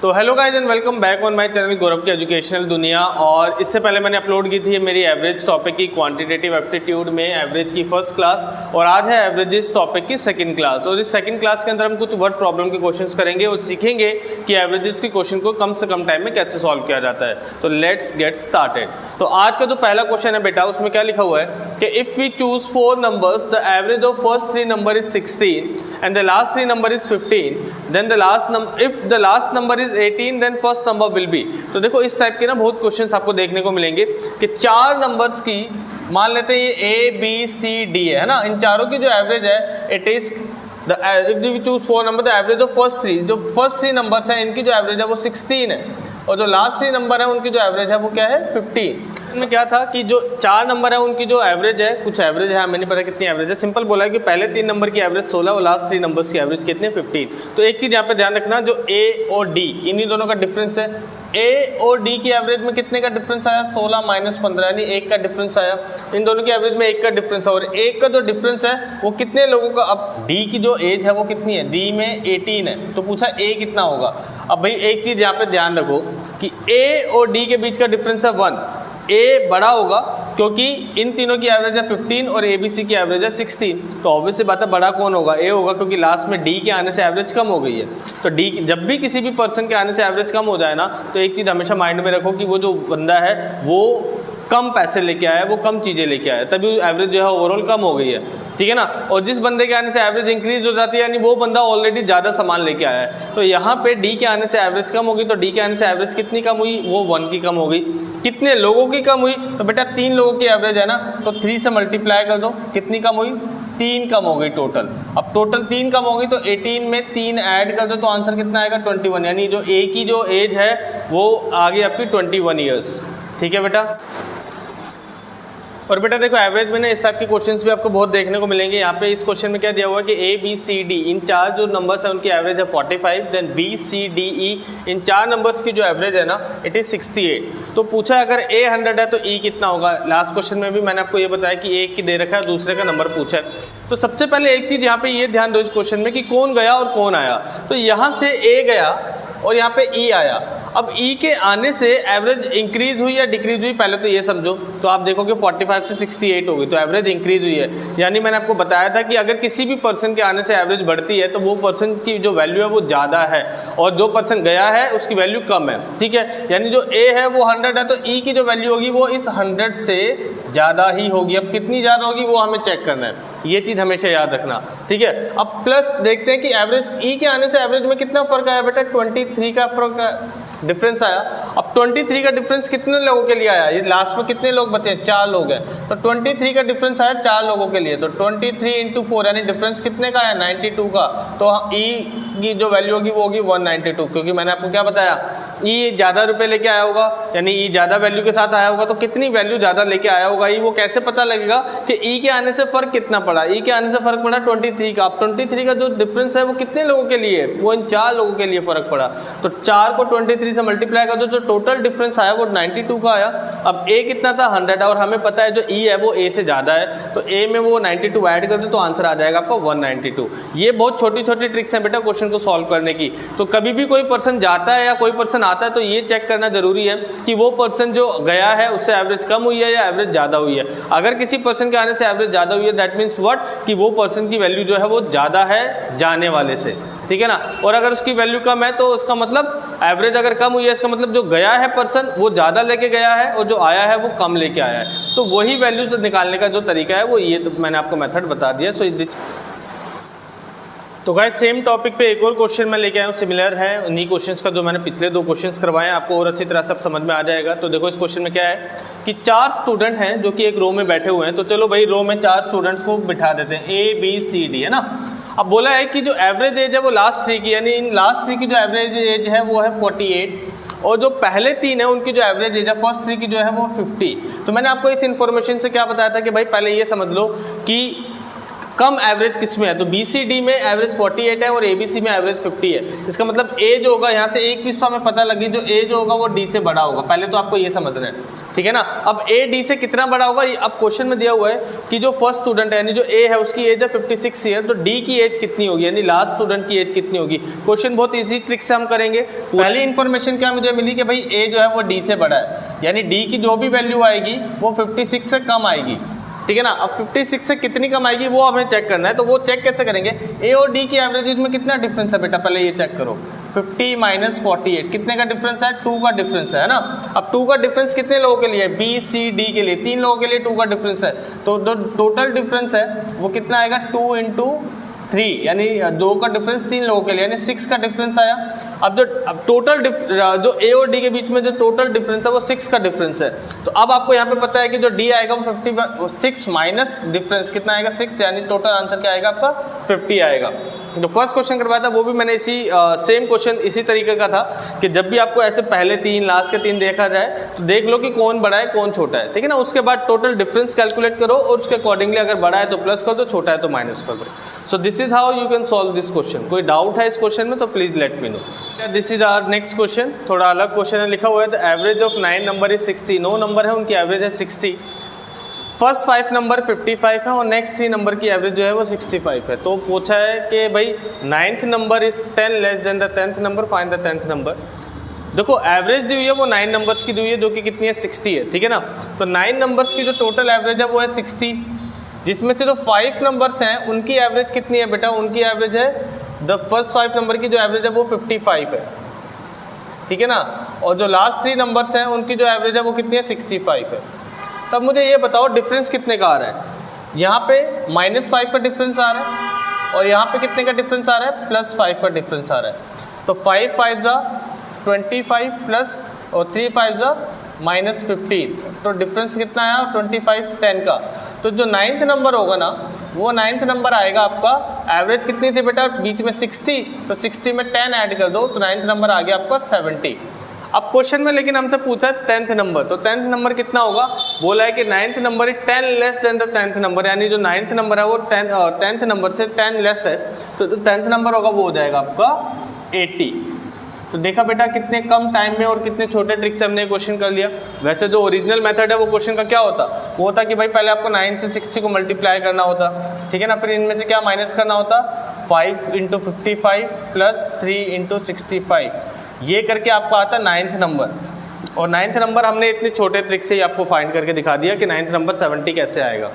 तो hello guys and welcome back on my channel Gaurav की educational दुनिया। और इससे पहले मैंने अपलोड की थी मेरी एवरेज टॉपिक की क्वांटिटेटिव एप्टीट्यूड में एवरेज की फर्स्ट क्लास, और आज है एवरेजेस टॉपिक की सेकंड क्लास। और इस सेकंड क्लास के अंदर हम कुछ वर्ड प्रॉब्लम के क्वेश्चंस करेंगे और सीखेंगे कि एवरेजेस के क्वेश्चन को कम से कम टाइम में कैसे सॉल्व किया जाता है। तो लेट्स गेट स्टार्टेड। तो आज का जो पहला क्वेश्चन है बेटा, उसमें क्या लिखा हुआ है कि if we choose 4 numbers the average of first 3 number is 16 and the last 3 number is 15, then the last number is 18 then first number will be. तो देखो इस टाइप के ना बहुत क्वेश्चंस आपको देखने को मिलेंगे कि 4 नंबर्स की मान लेते हैं ये ए बी सी डी है ना, इन चारों की जो एवरेज है it is if we choose 4 number the average of first 3 numbers हैं इनकी जो एवरेज है वो 16 है, और जो लास्ट 3 नंबर है उनकी जो एवरेज है वो क्या है 15। में क्या था कि जो 4 नंबर है उनकी जो एवरेज है, कुछ एवरेज है, हमें नहीं पता कितनी एवरेज है। सिंपल बोला है कि पहले 3 नंबर की एवरेज 16 और लास्ट 3 नंबर्स की एवरेज कितनी है 15। तो एक चीज़ यहाँ पे ध्यान रखना, जो ए और डी इन्हीं दोनों का डिफरेंस है। ए और डी की एवरेज में कितने का डिफरेंस आया 16 माइनस 15 यानी 1 का डिफरेंस आया। इन दोनों की एवरेज में 1 का डिफरेंस है, और 1 का जो डिफरेंस है वो कितने लोगों का, अब डी की जो एज है वो कितनी है, डी में 18 है, तो पूछा ए कितना होगा। अब भाई एक चीज़ यहाँ पे ध्यान रखो कि ए और डी के बीच का डिफरेंस है 1। ए बड़ा होगा क्योंकि इन तीनों की एवरेज है 15 और ए बी सी की एवरेज है 16, तो ऑब्वियस सी बात है बड़ा कौन होगा, ए होगा, क्योंकि लास्ट में डी के आने से एवरेज कम हो गई है। तो डी जब भी किसी भी पर्सन के आने से एवरेज कम हो जाए ना, तो एक चीज़ हमेशा माइंड में रखो कि वो जो बंदा है वो कम पैसे लेके आया है, वो कम चीज़ें लेके आया है, तभी एवरेज जो है ओवरऑल कम हो गई है, ठीक है ना। और जिस बंदे के आने से एवरेज इंक्रीज हो जाती है यानी वो बंदा ऑलरेडी ज़्यादा सामान लेके आया है। तो यहाँ पे डी के आने से एवरेज कम होगी, तो डी के आने से एवरेज कितनी कम हुई, वो 1 की कम हो गई। कितने लोगों की कम हुई, तो बेटा 3 लोगों की एवरेज है ना, तो 3 से मल्टीप्लाई कर दो, कितनी कम हुई 3 कम हो गई टोटल। अब टोटल 3 कम हो गई तो 18 में 3 ऐड कर दो तो आंसर कितना आएगा 21, यानी जो ए की जो एज है वो आ गई आपकी 21 ईयर्स, ठीक है बेटा। और बेटा देखो एवरेज में ना इस टाइप के क्वेश्चंस भी आपको बहुत देखने को मिलेंगे। यहाँ पे इस क्वेश्चन में क्या दिया हुआ है कि ए बी सी डी इन 4 जो नंबर्स हैं उनकी एवरेज है 45, then B C D E इन 4 नंबर्स की जो एवरेज है ना इट इज़ 68। तो पूछा अगर ए 100 है तो ई कितना होगा। लास्ट क्वेश्चन में भी मैंने आपको ये बताया कि एक की दे रखा है, दूसरे का नंबर पूछा है। तो सबसे पहले एक चीज़ यहाँ पे ये ध्यान दो इस क्वेश्चन में कि कौन गया और कौन आया। तो यहाँ से ए गया और यहाँ पे ई आया। अब ई के आने से एवरेज इंक्रीज हुई या डिक्रीज हुई, पहले तो ये समझो। तो आप देखोगे 45 से 68 हो गई, तो एवरेज इंक्रीज हुई है। यानी मैंने आपको बताया था कि अगर किसी भी पर्सन के आने से एवरेज बढ़ती है तो वो पर्सन की जो वैल्यू है वो ज़्यादा है, और जो पर्सन गया है उसकी वैल्यू कम है, ठीक है। यानी जो ए है वो 100 है तो ई की जो वैल्यू होगी वो इस 100 से ज़्यादा ही होगी। अब कितनी ज़्यादा होगी वो हमें चेक करना है, ये चीज़ हमेशा याद रखना, ठीक है। अब प्लस देखते हैं कि एवरेज ई के आने से एवरेज में कितना फ़र्क आया बेटा, 23 का फ़र्क डिफरेंस आया। अब 23 का डिफरेंस कितने लोगों के लिए आया, ये लास्ट में कितने लोग बचे हैं 4 लोग हैं, तो 23 का डिफरेंस आया 4 लोगों के लिए। तो 23 इंटू 4 यानी डिफरेंस कितने का आया 92 का। तो ई की जो वैल्यू होगी वो होगी 192, क्योंकि मैंने आपको क्या बताया ई ज़्यादा रुपए लेके आया होगा, यानी ई ज़्यादा वैल्यू के साथ आया होगा। तो कितनी वैल्यू ज़्यादा लेके आया होगा ई, वो कैसे पता लगेगा कि ई के आने से फ़र्क कितना पड़ा। ई के आने से फ़र्क पड़ा 23 का। अब 23 का जो डिफरेंस है वो कितने लोगों के लिए, वो इन 4 लोगों के लिए फ़र्क पड़ा। तो 4 को 23 से मल्टीप्लाई कर दो, जो टोटल डिफरेंस आया वो 92 का आया। अब ए कितना था 100 है, और हमें पता है जो ई है वो ए से ज़्यादा है, तो ए में वो 92 ऐड कर दो तो आंसर आ जाएगा आपका 192। ये बहुत छोटी छोटी ट्रिक्स हैं बेटा क्वेश्चन को सॉल्व करने की। तो कभी भी कोई पर्सन जाता है या कोई पर्सन आता है तो ये चेक करना जरूरी है कि वो पर्सन जो गया है उससे एवरेज कम हुई है या एवरेज ज़्यादा हुई है। अगर किसी पर्सन के आने से एवरेज ज़्यादा हुई है दैट मीन्स व्हाट, कि वो पर्सन की वैल्यू जो है वो ज़्यादा है जाने वाले से, ठीक है ना। और अगर उसकी वैल्यू कम है तो उसका मतलब एवरेज अगर कम हुई है इसका मतलब जो गया है पर्सन वो ज़्यादा लेके गया है और जो आया है वो कम लेके आया है। तो वही वैल्यूज निकालने का जो तरीका है वो ये, तो मैंने आपको मेथड बता दिया। सो दिस तो गाइस सेम टॉपिक पे एक और क्वेश्चन मैं लेके आया हूँ, सिमिलर है उन्हीं क्वेश्चंस का जो मैंने पिछले 2 क्वेश्चंस करवाए हैं, आपको और अच्छी तरह सब समझ में आ जाएगा। तो देखो इस क्वेश्चन में क्या है कि 4 स्टूडेंट हैं जो कि एक रो में बैठे हुए हैं। तो चलो भाई रो में 4 स्टूडेंट्स को बिठा देते हैं ए बी सी डी, है ना। अब बोला है कि जो एवरेज एज है वो लास्ट 3 की, यानी इन लास्ट 3 की जो एवरेज एज है वो है 48, और जो पहले 3 है उनकी जो एवरेज एज है फर्स्ट 3 की जो है वो 50। तो मैंने आपको इस इन्फॉर्मेशन से क्या बताया था कि भाई पहले ये समझ लो कि कम एवरेज किस में है। तो बी सी डी में एवरेज 48 है और ए बी सी में एवरेज 50 है। इसका मतलब ए जो होगा यहाँ से एक चीज़ तो हमें पता लगी, जो ए जो होगा वो डी से बड़ा होगा। पहले तो आपको ये समझना है। ठीक है ना। अब ए डी से कितना बड़ा होगा, अब क्वेश्चन में दिया हुआ है कि जो फर्स्ट स्टूडेंट है यानी जो ए है उसकी एज है 56 ईयर, तो डी की एज कितनी होगी यानी लास्ट स्टूडेंट की एज कितनी होगी। क्वेश्चन बहुत इजी ट्रिक से हम करेंगे। पहली इन्फॉर्मेशन क्या मुझे मिली कि भाई ए जो है वो डी से बड़ा है, यानी डी की जो भी वैल्यू आएगी वो 56 से कम आएगी, ठीक है ना। अब 56 से कितनी कम आएगी वो हमें चेक करना है, तो वो चेक कैसे करेंगे, ए और डी की एवरेज में कितना डिफरेंस है बेटा, पहले ये चेक करो। 50 माइनस 48 कितने का डिफरेंस है, 2 का डिफरेंस है ना। अब 2 का डिफरेंस कितने लोगों के लिए, बी सी डी के लिए, 3 लोगों के लिए 2 का डिफरेंस है, तो जो टोटल डिफरेंस है वो कितना आएगा 2 इंटू 3, यानी 2 का डिफरेंस 3 लोगों के लिए, यानी 6 का डिफरेंस आया। अब टोटल जो ए और डी के बीच में जो टोटल डिफरेंस है वो 6 का डिफरेंस है। तो अब आपको यहाँ पे पता है कि जो डी आएगा वो 56 माइनस डिफरेंस कितना आएगा 6, यानी टोटल आंसर क्या आएगा आपका 50 आएगा। जो फर्स्ट क्वेश्चन करवाया था वो भी मैंने इसी सेम क्वेश्चन इसी तरीके का था कि जब भी आपको ऐसे पहले 3 लास्ट के 3 देखा जाए तो देख लो कि कौन बड़ा है कौन छोटा है, ठीक है ना। उसके बाद टोटल डिफरेंस कैलकुलेट करो और उसके अकॉर्डिंगली अगर बड़ा है तो प्लस कर दो, छोटा है तो माइनस कर दो। So this is how you can solve this question. कोई डाउट है इस क्वेश्चन में तो please let me know. This is our next question, थोड़ा अलग क्वेश्चन है, लिखा हुआ है the average of 9 number is 60। 9 number है उनकी एवरेज है 60, फर्स्ट 5 नंबर 55 है और नेक्स्ट 3 नंबर की एवरेज जो है वो 65 है। तो पूछा है कि भाई 9th number is 10 less than the 10th number, find the 10th number. देखो एवरेज दी हुई है वो 9 नंबर्स की दी हुई है जो कि कितनी है 60 है, ठीक है ना। तो 9 नंबर्स की जो टोटल एवरेज है वो है 60, जिसमें से जो 5 नंबर्स हैं उनकी एवरेज कितनी है बेटा, उनकी एवरेज है द फर्स्ट 5 नंबर की जो एवरेज है वो 55 है, ठीक है ना। और जो लास्ट 3 नंबर्स हैं उनकी जो एवरेज है वो कितनी है 65 है। तब मुझे ये बताओ डिफरेंस कितने का आ रहा है, यहाँ पे -5 का डिफरेंस आ रहा है और यहाँ पे कितने का डिफरेंस आ रहा है, +5 का डिफरेंस आ रहा है। तो 5 5 जा 25 प्लस और 3 5 जा -15, तो डिफरेंस कितना आया 25 10 का। तो जो 9th नंबर होगा ना वो 9th नंबर आएगा आपका, एवरेज कितनी थी बेटा बीच में 60, तो 60 में 10 ऐड कर दो तो 9th नंबर आ गया आपका 70। अब क्वेश्चन में लेकिन हमसे पूछा है 10th नंबर, तो 10th नंबर कितना होगा, बोला है कि 9th number is 10 less than the 10th number, यानी जो 9th नंबर है वो 10th नंबर से 10 लेस है, तो जो 10th नंबर होगा वो हो जाएगा आपका 80। तो देखा बेटा कितने कम टाइम में और कितने छोटे ट्रिक से हमने क्वेश्चन कर लिया। वैसे जो ओरिजिनल मेथड है वो क्वेश्चन का क्या होता, वो होता कि भाई पहले आपको 9 से 60 को मल्टीप्लाई करना होता, ठीक है ना, फिर इनमें से क्या माइनस करना होता 5 × 55 प्लस 3 × 65, ये करके आपको आता 9th नंबर। और 9th नंबर हमने इतने छोटे ट्रिक से ही आपको फाइंड करके दिखा दिया कि 9th नंबर 70 कैसे आएगा,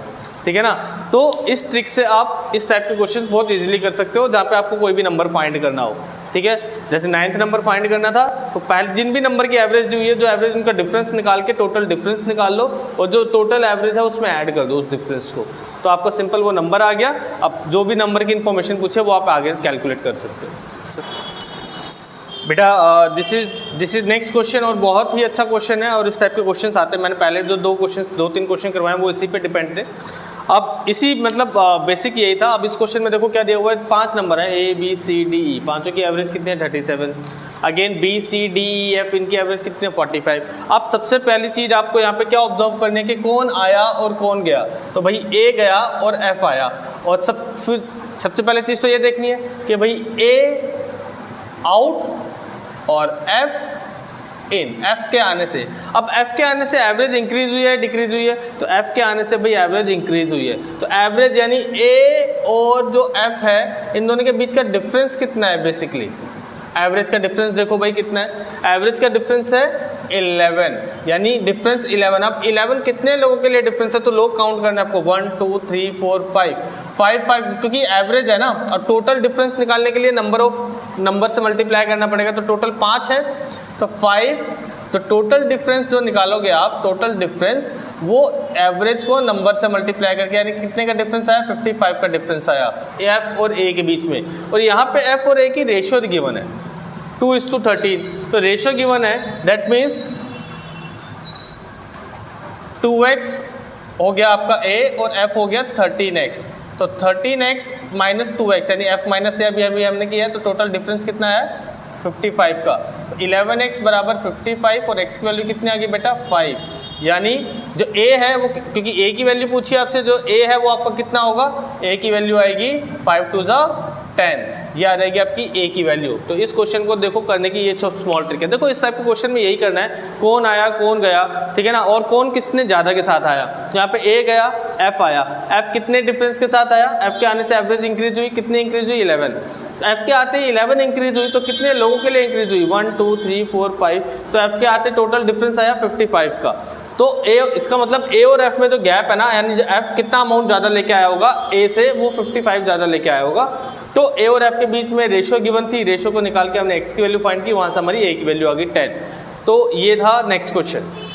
ठीक है ना। तो इस ट्रिक से आप इस टाइप के क्वेश्चन बहुत इजीली कर सकते हो जहाँ पे आपको कोई भी नंबर फाइंड करना हो, ठीक है। जैसे 9th नंबर फाइंड करना था तो पहले जिन भी नंबर की एवरेज दी हुई है, जो एवरेज उनका डिफरेंस निकाल के टोटल डिफरेंस निकाल लो और जो टोटल एवरेज है उसमें ऐड कर दो उस डिफरेंस को, तो आपका सिंपल वो नंबर आ गया। अब जो भी नंबर की इन्फॉर्मेशन पूछे वो आप आगे कैलकुलेट कर सकते हो बेटा। दिस इज नेक्स्ट क्वेश्चन और बहुत ही अच्छा क्वेश्चन है और इस टाइप के क्वेश्चंस आते हैं। मैंने पहले जो 2-3 क्वेश्चन करवाए वो इसी पे डिपेंड थे। अब इसी मतलब बेसिक यही था। अब इस क्वेश्चन में देखो क्या दिया हुआ है, 5 नंबर है A B C D E, पांचों की एवरेज कितनी है 37। Again B C D E F इनकी एवरेज कितनी है 45। अब सबसे पहली चीज़ आपको यहाँ पे क्या ऑब्जर्व करने की, कौन आया और कौन गया। तो भाई A गया और F आया, और सबसे पहले चीज़ तो ये देखनी है कि भाई A आउट और F इन। F के आने से, अब F के आने से एवरेज इंक्रीज हुई है डिक्रीज हुई है, तो F के आने से भाई एवरेज इंक्रीज हुई है। तो एवरेज यानी A और जो F है इन दोनों के बीच का डिफरेंस कितना है, बेसिकली एवरेज का डिफरेंस देखो भाई कितना है, एवरेज का डिफरेंस है 11, यानी डिफरेंस 11। अब 11 कितने लोगों के लिए डिफरेंस है, तो लोग काउंट करना है आपको 1 2 3 4 5 क्योंकि एवरेज है ना, और टोटल डिफरेंस निकालने के लिए नंबर से मल्टीप्लाई करना पड़ेगा, तो टोटल 5 है तो 5। तो टोटल डिफरेंस जो निकालोगे आप, टोटल डिफरेंस वो एवरेज को नंबर से मल्टीप्लाई करके, यानी कितने का डिफरेंस आया 55 का डिफरेंस आया F और A के बीच में। और यहाँ पे F और A की रेशियो गिवन है 2:13, तो रेशियो गिवन है, दैट मीन्स 2x हो गया आपका A और F हो गया 13x। तो 13x माइनस 2x यानी F माइनस A अभी हमने किया है, तो टोटल डिफरेंस कितना है 55 का। 11x बराबर 55 और x की वैल्यू कितनी आ गई बेटा 5, यानी जो A है वो, क्योंकि A की वैल्यू पूछी आपसे, जो A है वो आपका कितना होगा, A की वैल्यू आएगी 5 2 जा 10, ये आ जाएगी आपकी ए की वैल्यू। तो इस क्वेश्चन को देखो करने की ये सब स्मॉल ट्रिक है। देखो इस टाइप के क्वेश्चन में यही करना है, कौन आया कौन गया, ठीक है ना, और कौन किसने ज़्यादा के साथ आया। यहाँ पे ए गया, एफ आया, एफ कितने डिफरेंस के साथ आया, एफ के आने से एवरेज इंक्रीज हुई, कितनी इंक्रीज हुई 11, एफ के आते 11 इंक्रीज हुई, तो कितने लोगों के लिए इंक्रीज हुई 1 2 3 4 5, तो एफ के आते टोटल डिफरेंस आया 55 का। तो ए, इसका मतलब ए और एफ में जो गैप है ना, यानी एफ कितना अमाउंट ज़्यादा लेके आया होगा ए से, वो 55 ज़्यादा लेके आया होगा। तो ए और एफ के बीच में रेशो गिवन थी, रेशो को निकाल के हमने एक्स की वैल्यू फाइंड की, वहाँ से हमारी ए की वैल्यू आ गई 10। तो ये था नेक्स्ट क्वेश्चन।